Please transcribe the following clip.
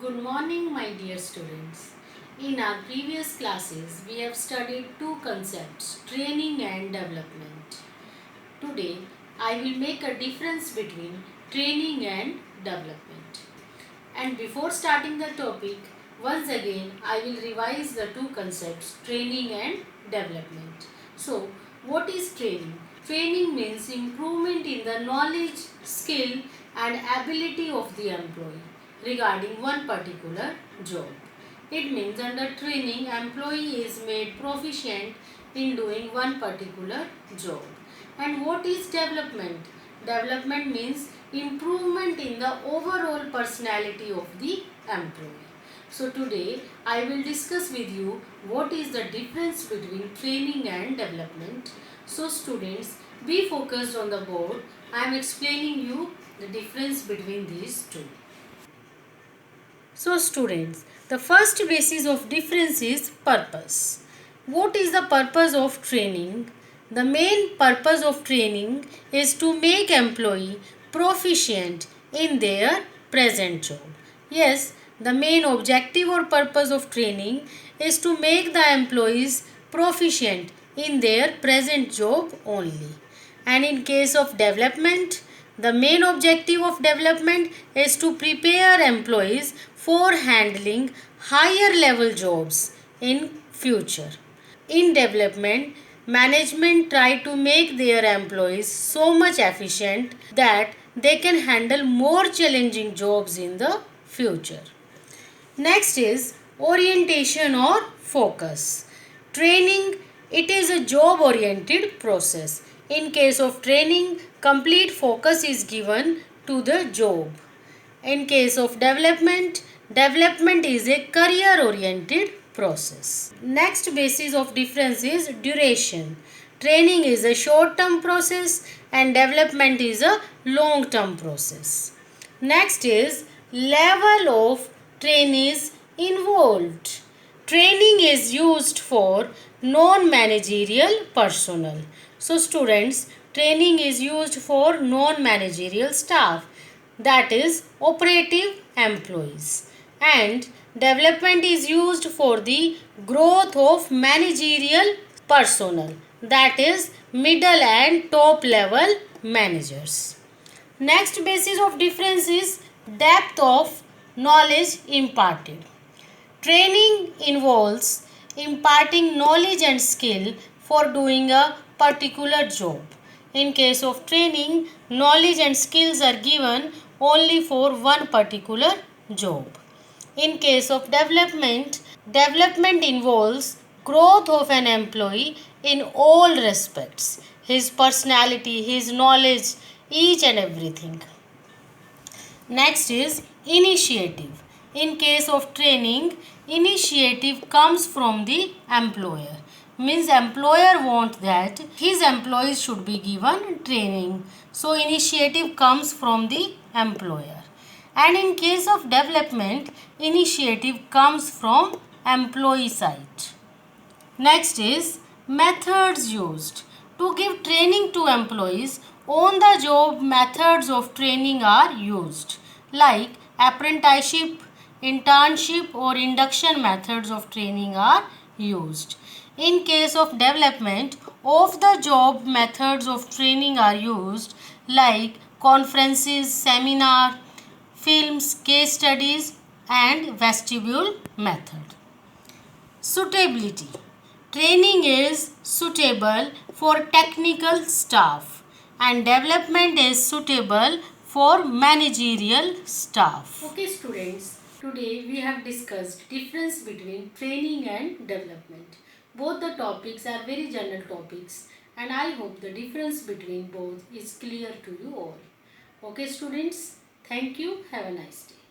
Good morning, my dear students. In our previous classes, we have studied two concepts, training and development. Today, I will make a difference between training and development. And before starting the topic, once again, I will revise the two concepts, training and development. So, what is training? Training means improvement in the knowledge, skill and ability of the employee regarding one particular job. It means under training, employee is made proficient in doing one particular job. And what is development? Development means improvement in the overall personality of the employee. So today I will discuss with you what is the difference between training and development. So students, be focused on the board. I am explaining you the difference between these two. So students, the first basis of difference is purpose. What is the purpose of training? The main purpose of training is to make employee proficient in their present job. Yes, the main objective or purpose of training is to make the employees proficient in their present job only. And in case of development, the main objective of development is to prepare employees for handling higher level jobs in future. In development, management try to make their employees so much efficient that they can handle more challenging jobs in the future. Next is orientation or focus. Training, it is a job oriented process. In case of training, complete focus is given to the job. In case of development, development is a career oriented process. Next basis of difference is duration. Training is a short term process and development is a long term process. Next is level of trainees involved. Training is used for non-managerial personnel. So students, training is used for non-managerial staff, that is operative employees, and development is used for the growth of managerial personnel, that is middle and top level managers. Next basis of difference is depth of knowledge imparted. Training involves imparting knowledge and skill for doing a particular job. In case of training, knowledge and skills are given only for one particular job. In case of development, development involves growth of an employee in all respects, his personality, his knowledge, each and everything. Next is initiative. In case of training, initiative comes from the employer. Means employer wants that his employees should be given training. So initiative comes from the employer. And in case of development, initiative comes from employee side. Next is methods used. To give training to employees, on the job methods of training are used, like apprenticeship, internship or induction methods of training are used. In case of development, off the job methods of training are used, like conferences, seminar, films, case studies and vestibule method. Suitability. Training is suitable for technical staff and development is suitable for managerial staff. Okay students, today we have discussed difference between training and development. Both the topics are very general topics and I hope the difference between both is clear to you all. Okay students, thank you. Have a nice day.